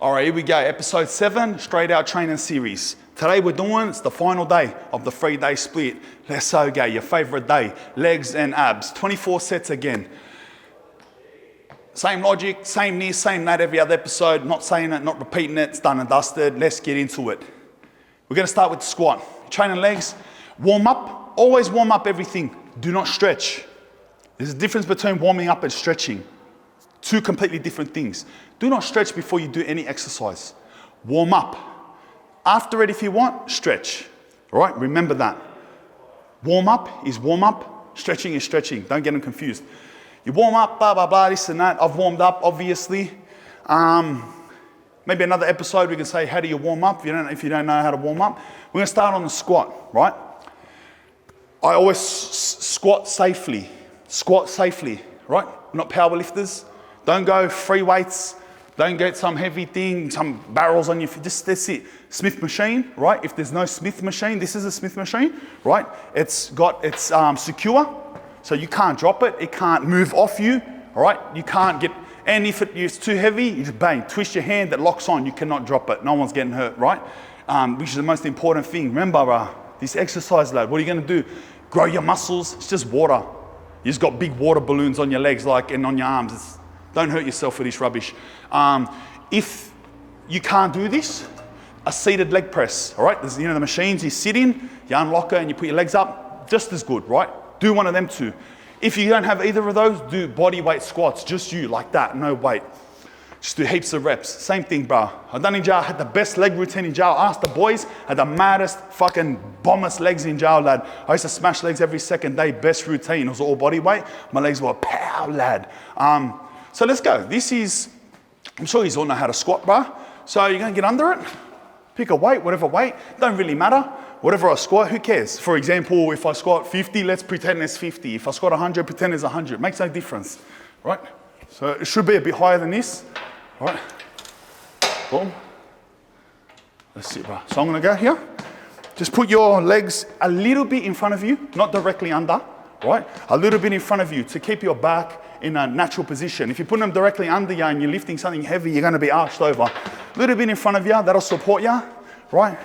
All right, here we go. Episode 7, straight out training series. Today we're doing, it's the final day of the 3-day split. Let's go, your favorite day. Legs and abs, 24 sets again. Same logic, same this, same that every other episode. Not saying it, not repeating it, it's done and dusted. Let's get into it. We're gonna start with the squat. Training legs, warm up, always warm up everything. Do not stretch. There's a difference between warming up and stretching. Two completely different things. Do not stretch before you do any exercise. Warm up. After it, if you want, stretch. All right, remember that. Warm up is warm up, stretching is stretching. Don't get them confused. You warm up, blah, blah, blah, this and that. I've warmed up, obviously. Maybe another episode we can say, how do you warm up? If you don't know how to warm up. We're gonna start on the squat, right? I always squat safely, right? We're not power lifters. Don't go free weights. Don't get some heavy thing, some barrels on your feet. Just, that's it. Smith machine, right? If there's no Smith machine, this is a Smith machine, right? It's secure, so you can't drop it. It can't move off you, all right? You can't get, and if it's too heavy, you just bang, twist your hand, that locks on. You cannot drop it. No one's getting hurt, right? Which is the most important thing. Remember, this exercise, lad, what are you gonna do? Grow your muscles. It's just water. You just got big water balloons on your legs, and on your arms. Don't hurt yourself with this rubbish. If you can't do this, a seated leg press, all right? There's, the machines, you sit in, you unlock it and you put your legs up, just as good, right? Do one of them too. If you don't have either of those, do body weight squats, just you, like that, no weight. Just do heaps of reps. Same thing, bro. I done in jail, had the best leg routine in jail. Ask the boys, had the maddest fucking bombest legs in jail, lad. I used to smash legs every second day, best routine. It was all body weight. My legs were pow, lad. So let's go. This is, I'm sure you all know how to squat, bruh. So you're gonna get under it, pick a weight, whatever weight, don't really matter. Whatever I squat, who cares? For example, if I squat 50, let's pretend it's 50. If I squat 100, pretend it's 100. Makes no difference, right? So it should be a bit higher than this, right? Boom. Let's see, bruh. So I'm gonna go here. Just put your legs a little bit in front of you, not directly under, right? A little bit in front of you to keep your back in a natural position. If you put them directly under you and you're lifting something heavy, you're gonna be arched over. A little bit in front of you, that'll support you, right?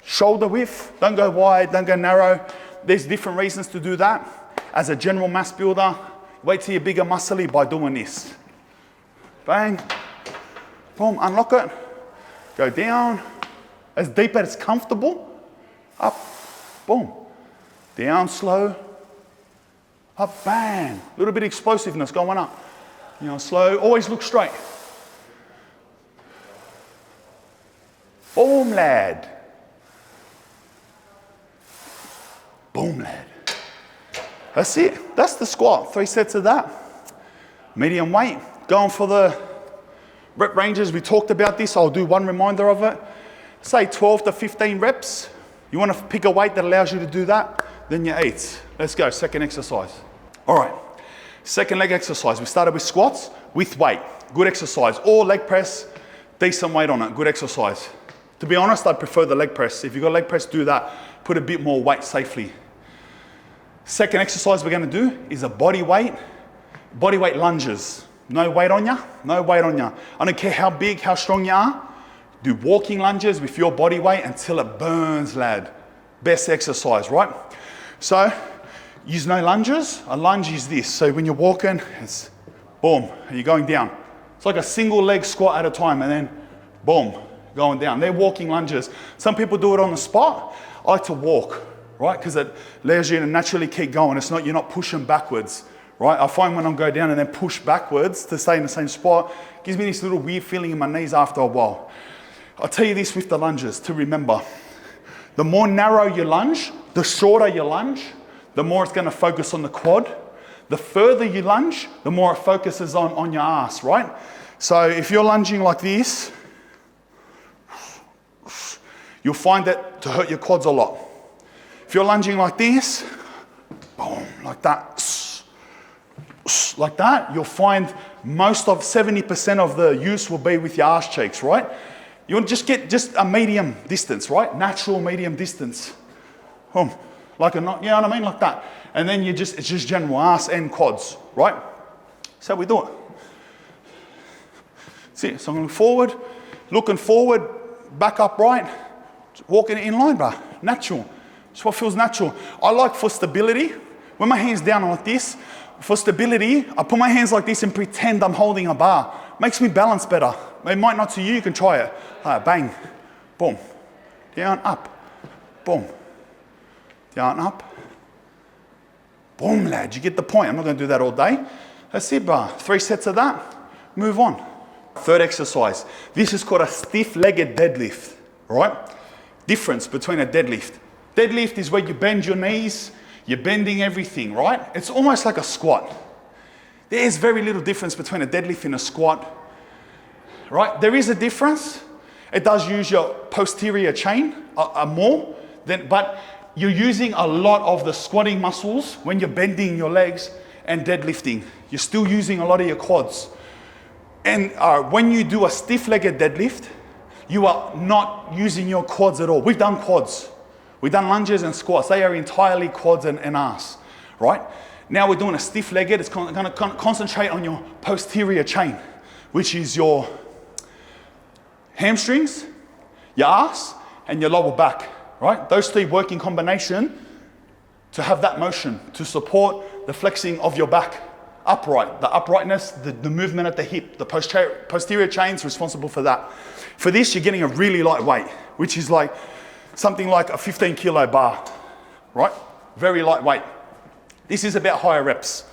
Shoulder width, don't go wide, don't go narrow. There's different reasons to do that. As a general mass builder, wait till you're bigger muscly by doing this. Bang, boom, unlock it, go down, as deep as it's comfortable, up, boom, down slow, up, bang. A little bit of explosiveness going up. Slow, always look straight. Boom, lad. Boom, lad. That's it. That's the squat. 3 sets of that. Medium weight. Going for the rep ranges. We talked about this. I'll do one reminder of it. Say 12 to 15 reps. You want to pick a weight that allows you to do that, then you eat. Let's go, second exercise. All right, second leg exercise. We started with squats with weight. Good exercise. Or leg press, decent weight on it. Good exercise. To be honest, I prefer the leg press. If you've got a leg press, do that. Put a bit more weight safely. Second exercise we're going to do is a body weight lunges. No weight on you, no weight on you. I don't care how big, how strong you are. Do walking lunges with your body weight until it burns, lad. Best exercise, right? So, use no lunges. A lunge is this. So when you're walking, it's boom, and you're going down. It's like a single leg squat at a time and then boom, going down. They're walking lunges. Some people do it on the spot. I like to walk, right? Because it allows you to naturally keep going. You're not pushing backwards, right? I find when I go down and then push backwards to stay in the same spot, it gives me this little weird feeling in my knees after a while. I'll tell you this with the lunges to remember. The more narrow you lunge, the shorter you lunge, the more it's going to focus on the quad. The further you lunge, the more it focuses on your ass, right? So if you're lunging like this, you'll find that to hurt your quads a lot. If you're lunging like this, boom, like that, you'll find most of 70% of the use will be with your ass cheeks, right? You want to just get a medium distance, right? Natural medium distance. Boom. Like a knot, you know what I mean? Like that. And then it's just general ass and quads, right? That's how we do it. See, so I'm going forward, looking forward, back upright, walking in line, bro. Natural. It's what feels natural. I like for stability, when my hand's down like this, for stability, I put my hands like this and pretend I'm holding a bar. Makes me balance better. It might not to you, you can try it. Bang, boom, down, up, boom, down, up. Boom, lad, you get the point. I'm not gonna do that all day. That's it, bro. 3 sets of that, move on. Third exercise. This is called a stiff-legged deadlift, right? Difference between a deadlift. Deadlift is where you bend your knees, you're bending everything, right? It's almost like a squat. There's very little difference between a deadlift and a squat, right? There is a difference. It does use your posterior chain more, but you're using a lot of the squatting muscles when you're bending your legs and deadlifting. You're still using a lot of your quads. And when you do a stiff-legged deadlift, you are not using your quads at all. We've done quads. We've done lunges and squats. They are entirely quads and ass, right? Now we're doing a stiff-legged. It's going to concentrate on your posterior chain, which is your hamstrings, your ass, and your lower back. Right? Those 3 work in combination to have that motion, to support the flexing of your back. Upright, the uprightness, the movement at the hip, the posterior chain is responsible for that. For this, you're getting a really light weight, which is like something like a 15 kilo bar, right? Very lightweight. This is about higher reps.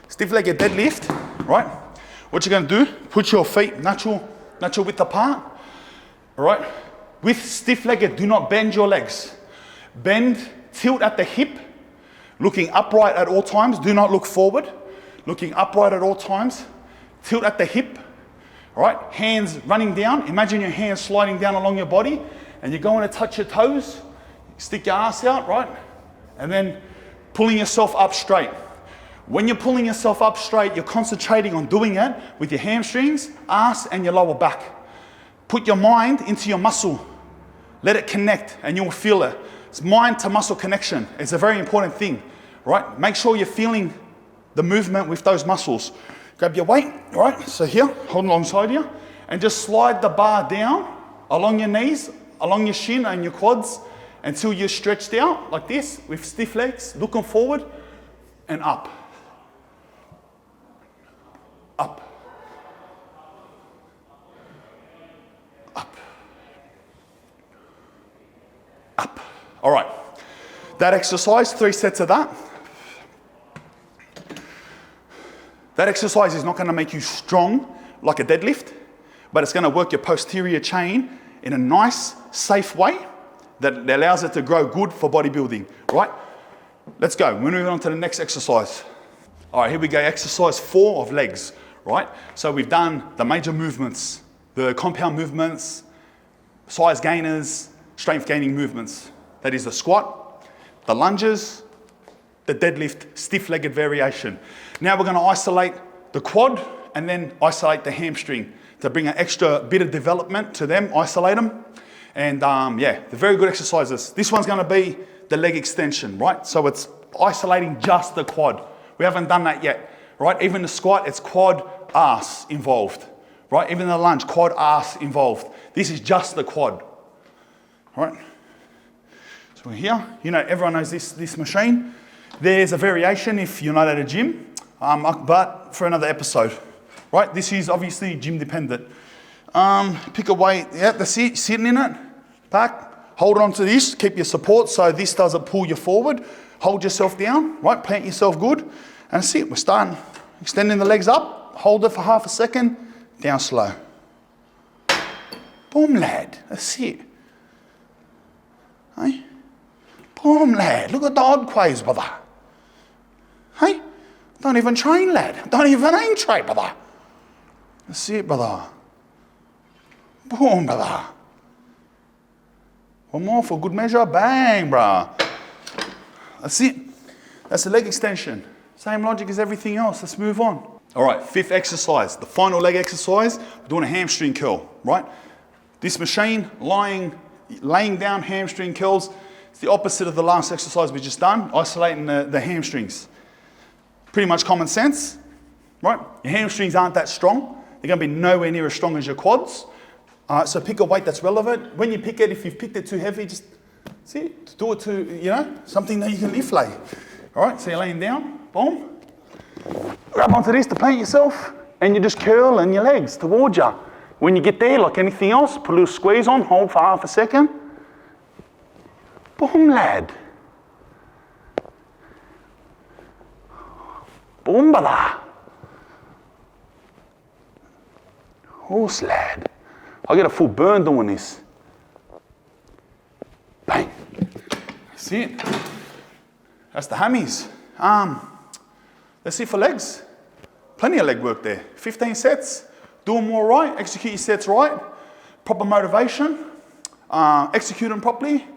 Stiff-legged deadlift, right? What you're gonna do, put your feet natural width apart, all right? With stiff-legged, do not bend your legs. Bend, tilt at the hip, looking upright at all times. Do not look forward. Looking upright at all times. Tilt at the hip, all right? Hands running down. Imagine your hands sliding down along your body and you're going to touch your toes. Stick your ass out, right? And then pulling yourself up straight. When you're pulling yourself up straight, you're concentrating on doing it with your hamstrings, ass, and your lower back. Put your mind into your muscle. Let it connect and you'll feel it. It's mind to muscle connection. It's a very important thing, right? Make sure you're feeling the movement with those muscles. Grab your weight, all right? So here, hold alongside you, and just slide the bar down along your knees, along your shin and your quads until you're stretched out like this with stiff legs, looking forward and up. Up. Up. Up. All right. That exercise, 3 sets of that. That exercise is not going to make you strong like a deadlift, but it's going to work your posterior chain in a nice, safe way that allows it to grow good for bodybuilding, right? Let's go. We're moving on to the next exercise. All right, here we go. Exercise 4 of legs, right? So we've done the major movements, the compound movements, size gainers, strength gaining movements. That is the squat, the lunges, the deadlift, stiff-legged variation. Now we're going to isolate the quad and then isolate the hamstring to bring an extra bit of development to them, isolate them. And yeah, they're very good exercises. This one's going to be the leg extension, right? So it's isolating just the quad. We haven't done that yet, right? Even the squat, it's quad ass involved, right? Even the lunge, quad ass involved. This is just the quad, right? So we're here. You know, everyone knows this machine. There's a variation if you're not at a gym, but for another episode, right? This is obviously gym dependent. Pick a weight, yeah, that's it, sitting in it, back, hold on to this, keep your support so this doesn't pull you forward. Hold yourself down, right? Plant yourself good, and that's it. We're starting, extending the legs up, hold it for half a second, down slow. Boom, lad, that's it. Hey? Boom, lad, look at the odd quays, brother. Hey? Don't even train, lad. Don't even aim train, brother. That's it, brother. Boom, brother. One more for good measure. Bang, brah. That's it. That's the leg extension. Same logic as everything else. Let's move on. All right, 5th exercise. The final leg exercise. We're doing a hamstring curl, right? This machine, laying down hamstring curls. It's the opposite of the last exercise we just done, isolating the hamstrings. Pretty much common sense, right? Your hamstrings aren't that strong. They're going to be nowhere near as strong as your quads. All right, so pick a weight that's relevant. When you pick it, if you've picked it too heavy, just see, do it to, you know, something that you can lift lay. All right, so you're laying down, boom. Grab onto this to plant yourself, and you just curl and your legs towards you. When you get there, like anything else, put a little squeeze on, hold for half a second. Boom, lad. Boom, brother. Horse, lad. I get a full burn doing this. Bang. See it? That's the hammies. That's it for legs. Plenty of leg work there. 15 sets. Do them all right. Execute your sets right. Proper motivation. Execute them properly.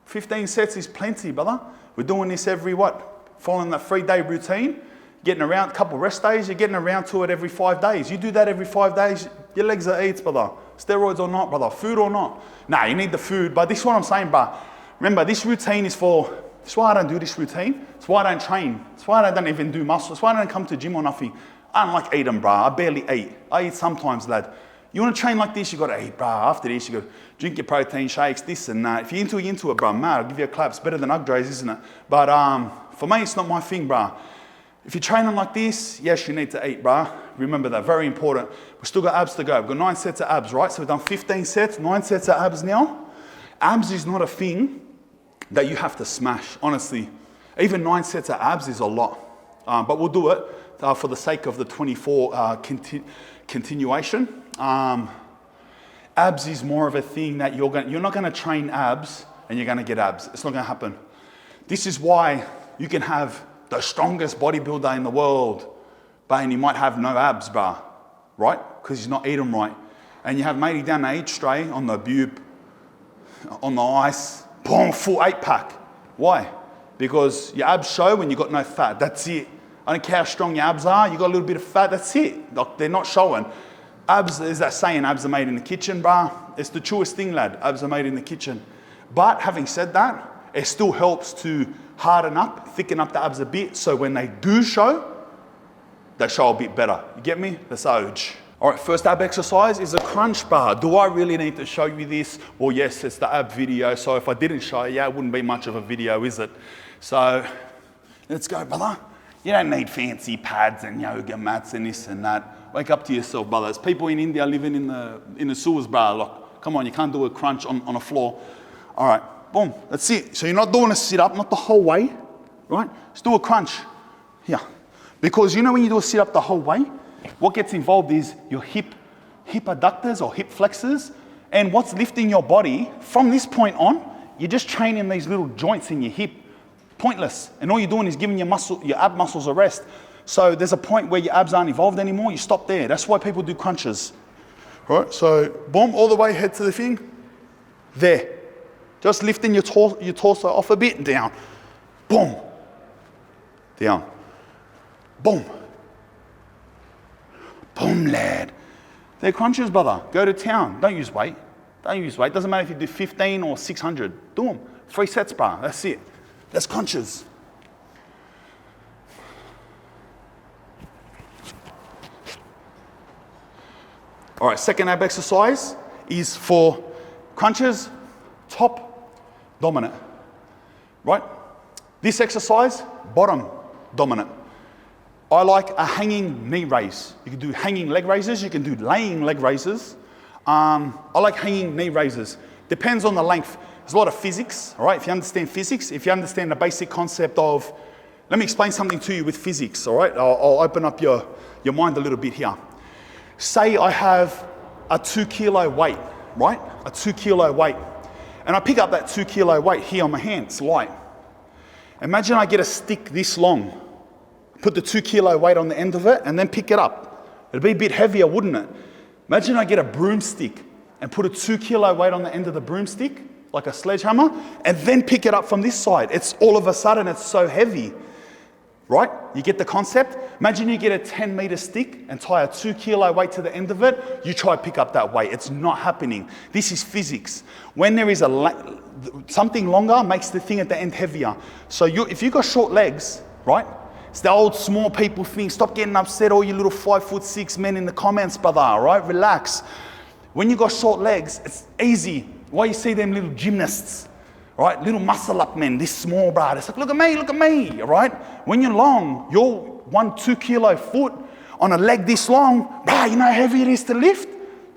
15 sets is plenty, brother. We're doing this every what? Following that 3-day routine. Getting around, a couple rest days, you're getting around to it every 5 days. You do that every 5 days, your legs are eats, brother. Steroids or not, brother. Food or not. Nah, you need the food. But this is what I'm saying, bro. Remember, this routine is for, that's why I don't do this routine. It's why I don't train. It's why I don't even do muscle. It's why I don't come to gym or nothing. I don't like eating, bro. I barely eat. I eat sometimes, lad. You want to train like this, you got to eat, bro. After this, you got to drink your protein shakes, this and that. If you're into it, bro, man, I'll give you a clap. It's better than Ugdrays, isn't it? But for me, it's not my thing, bro. If you're training like this, yes, you need to eat, bruh. Remember that, very important. We've still got abs to go. We've got 9 sets of abs, right? So we've done 15 sets, 9 sets of abs now. Abs is not a thing that you have to smash, honestly. Even 9 sets of abs is a lot. But we'll do it for the sake of the 24 continuation. Abs is more of a thing that you're not gonna train abs and you're gonna get abs. It's not gonna happen. This is why you can have the strongest bodybuilder in the world, but you might have no abs, bruh, right? Because he's not eating right. And you have matey down the eat tray on the boob, on the ice, boom, full 8-pack. Why? Because your abs show when you got no fat. That's it. I don't care how strong your abs are. You got a little bit of fat. That's it. Like, they're not showing. Abs, is that saying? Abs are made in the kitchen, bruh. It's the truest thing, lad. Abs are made in the kitchen. But having said that, it still helps to harden up, thicken up the abs a bit, so when they do show, they show a bit better. You get me? That's OG. All right, first ab exercise is a crunch bar. Do I really need to show you this? Well, yes, it's the ab video, so if I didn't show you, it wouldn't be much of a video, is it? So, let's go, brother. You don't need fancy pads and yoga mats and this and that. Wake up to yourself, brother. There's people in India living in the sewers, bro. Like, come on, you can't do a crunch on a floor. All right. Boom, that's it. So you're not doing a sit-up, not the whole way, right? Just do a crunch here. Because you know when you do a sit-up the whole way, what gets involved is your hip adductors or hip flexors, and what's lifting your body from this point on, you're just training these little joints in your hip, pointless. And all you're doing is giving your ab muscles a rest. So there's a point where your abs aren't involved anymore, you stop there. That's why people do crunches, right? So boom, all the way, head to the thing, there. Just lifting your torso off a bit, down. Boom. Down. Boom. Boom, lad. They're crunches, brother. Go to town. Don't use weight. Don't use weight. Doesn't matter if you do 15 or 600. Do them. 3 sets, bro. That's it. That's crunches. All right, second ab exercise is for crunches, top dominant, right? This exercise, bottom dominant. I like a hanging knee raise. You can do hanging leg raises, you can do laying leg raises. I like hanging knee raises. Depends on the length. There's a lot of physics, all right? If you understand physics, if you understand the basic concept of, let me explain something to you with physics, all right? I'll open up your mind a little bit here. Say I have a 2 kilo weight, right? A 2 kilo weight. And I pick up that 2 kilo weight here on my hand, it's light. Imagine I get a stick this long, put the 2 kilo weight on the end of it, and then pick it up. It'd be a bit heavier, wouldn't it? Imagine I get a broomstick and put a 2 kilo weight on the end of the broomstick, like a sledgehammer, and then pick it up from this side. It's all of a sudden, it's so heavy, right? You get the concept? Imagine you get a 10-meter stick and tie a 2 kilo weight to the end of it. You try to pick up that weight. It's not happening. This is physics. When there is something longer, makes the thing at the end heavier. So if you've got short legs, right? It's the old small people thing. Stop getting upset, all you little 5'6" men in the comments, brother, all right? Relax. When you got short legs, it's easy. Why you see them little gymnasts, right? Little muscle up men, this small, bro. It's like, look at me, all right? When you're long, your 1-2 kilo foot on a leg this long, bro, you know how heavy it is to lift?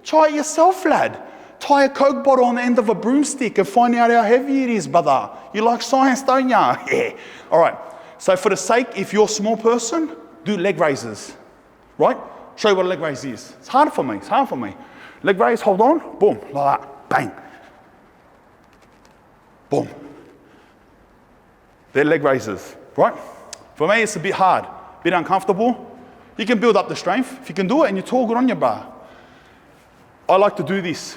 Try it yourself, lad. Tie a Coke bottle on the end of a broomstick and find out how heavy it is, brother. You like science, don't ya? Yeah. All right. So for the sake, if you're a small person, do leg raises, right? Show you what a leg raise is. It's hard for me. Leg raise, hold on, boom, like that, bang. Boom. They're leg raises, right? For me, it's a bit hard, a bit uncomfortable. You can build up the strength. If you can do it and you're tall, good on your bar. I like to do this.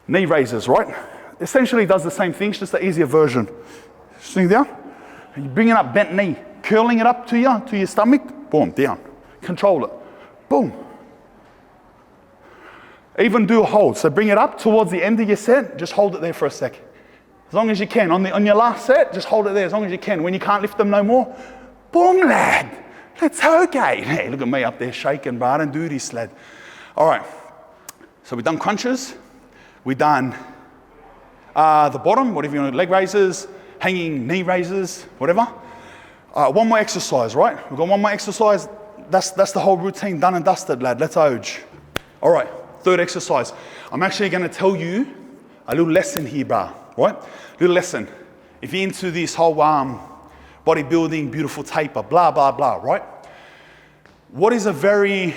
Knee raises, right? Essentially does the same thing, it's just an easier version. Swing down, and you're bringing up bent knee, curling it up to your stomach, boom, down. Control it, boom. Even do a hold, so bring it up towards the end of your set, just hold it there for a sec. As long as you can. On your last set, just hold it there as long as you can. When you can't lift them no more, boom, lad. Let's okay. Hey, look at me up there shaking, but I don't do this, lad. All right, so we've done crunches. We've done the bottom, whatever you want, leg raises, hanging knee raises, whatever. One more exercise, right? We've got one more exercise. That's the whole routine done and dusted, lad. Let's oj. All right, third exercise. I'm actually going to tell you a little lesson here, brah, right? Little lesson. If you're into this whole bodybuilding, beautiful taper, blah, blah, blah, right? What is a very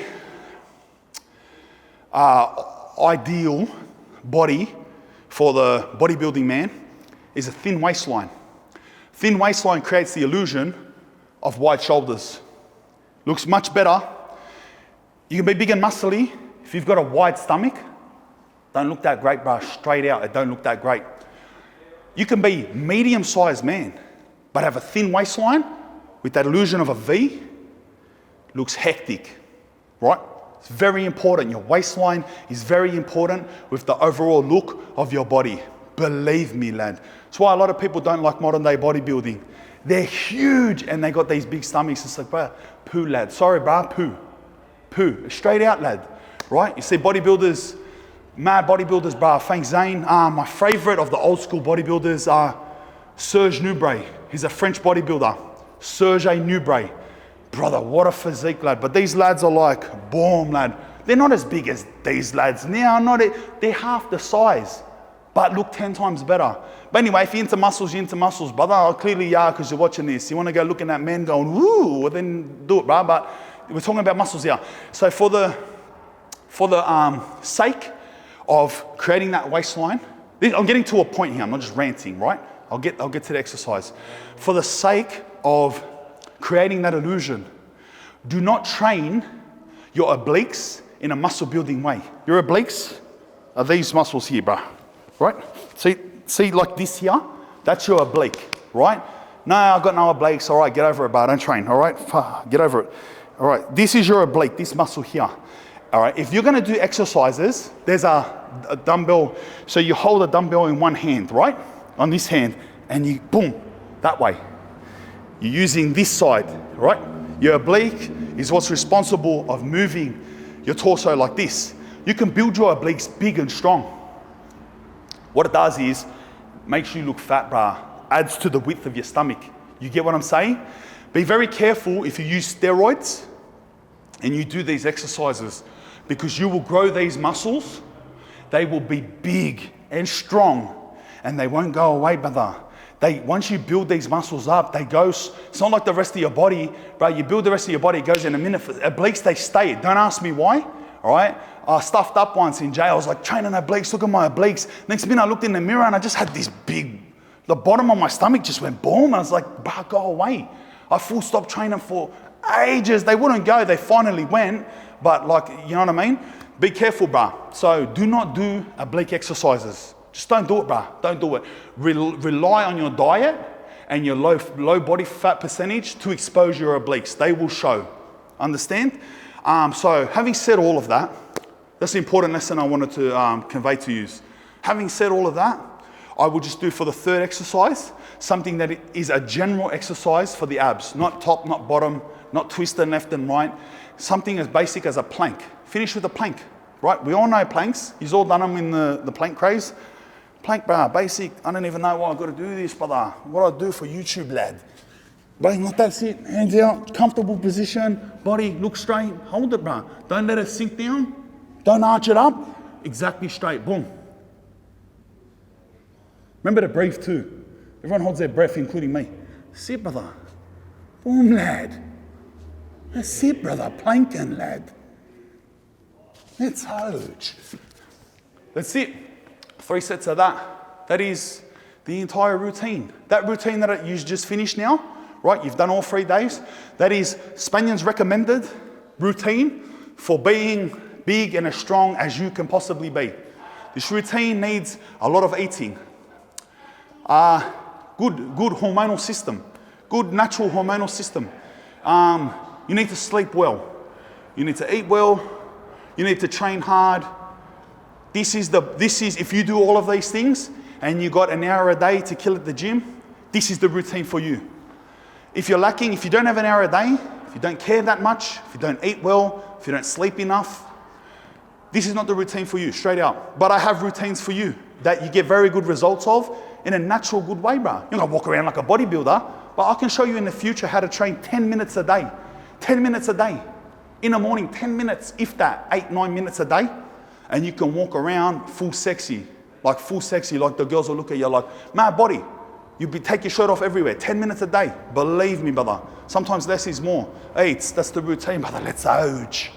ideal body for the bodybuilding man is a thin waistline. Thin waistline creates the illusion of wide shoulders. Looks much better. You can be big and muscly. If you've got a wide stomach, don't look that great, bro. Straight out, it don't look that great. You can be medium-sized man, but have a thin waistline with that illusion of a V, looks hectic, right? It's very important. Your waistline is very important with the overall look of your body. Believe me, lad. That's why a lot of people don't like modern day bodybuilding. They're huge and they got these big stomachs. It's like, bro, poo, lad. Sorry, bro, poo. Poo. Straight out, lad. Right? You see bodybuilders, mad bodybuilders, bro. Thanks, Zane. My favorite of the old school bodybuilders are Serge Nubret. He's a French bodybuilder. Serge Nubret. Brother, what a physique, lad. But these lads are like, boom, lad. They're not as big as these lads now. They're half the size, but look 10 times better. But anyway, if you're into muscles, brother. Clearly you are because you're watching this. You want to go looking at men going, woo, well then do it, bro. But we're talking about muscles here. So for the sake of creating that waistline, I'm getting to a point here. I'm not just ranting, right? I'll get to the exercise. For the sake of creating that illusion, do not train your obliques in a muscle building way. Your obliques are these muscles here, bro, right? See like this here? That's your oblique, right? No, I've got no obliques. All right, get over it, bro. Don't train, all right? Get over it. All right, this is your oblique, this muscle here. All right, if you're gonna do exercises, there's a dumbbell. So you hold a dumbbell in one hand, right? On this hand, and you, boom, that way. You're using this side, right? Your oblique is what's responsible of moving your torso like this. You can build your obliques big and strong. What it does is, makes you look fat, brah. Adds to the width of your stomach. You get what I'm saying? Be very careful if you use steroids and you do these exercises, because you will grow these muscles. They will be big and strong and they won't go away, brother. Once you build these muscles up, they go, it's not like the rest of your body, bro. You build the rest of your body, it goes in a minute. Obliques, they stay. Don't ask me why, all right? I stuffed up once in jail. I was like, training obliques, look at my obliques. Next minute I looked in the mirror and I just had this big, the bottom of my stomach just went boom. I was like, bro, go away. I full stopped training for ages. They wouldn't go, they finally went. But like, you know what I mean? Be careful, bro. So do not do oblique exercises. Just don't do it, bro. Don't do it. Rely on your diet and your low body fat percentage to expose your obliques. They will show. Understand? So having said all of that, that's the important lesson I wanted to convey to you. Having said all of that, I will just do for the third exercise, something that is a general exercise for the abs, not top, not bottom, not twisting left and right, something as basic as a plank. Finish with a plank, right? We all know planks. You've all done them in the plank craze. Plank, brah, basic. I don't even know why I've got to do this, brother. What I do for YouTube, lad. Bang, like that's it. Hands out, comfortable position, body, look straight. Hold it, brah. Don't let it sink down. Don't arch it up. Exactly straight, boom. Remember to breathe too. Everyone holds their breath, including me. Sit, brother. Boom, lad. That's it, brother. Planking, lad. Let's hold. That's it. 3 sets of that. That is the entire routine. That routine that you just finished now, right? You've done all 3 days. That is Spanian's recommended routine for being big and as strong as you can possibly be. This routine needs a lot of eating. Good hormonal system. Good natural hormonal system. You need to sleep well. You need to eat well. You need to train hard. This is if you do all of these things and you got an hour a day to kill at the gym, this is the routine for you. If you're lacking, if you don't have an hour a day, if you don't care that much, if you don't eat well, if you don't sleep enough, this is not the routine for you, straight out. But I have routines for you that you get very good results of in a natural, good way, bro. You're not gonna walk around like a bodybuilder, but I can show you in the future how to train 10 minutes a day. 10 minutes a day. In the morning, 10 minutes, if that, 8-9 minutes a day. And you can walk around full sexy, like the girls will look at you like, mad body. Take your shirt off everywhere, 10 minutes a day. Believe me, brother. Sometimes less is more. Hey, that's the routine, brother. Let's ouch.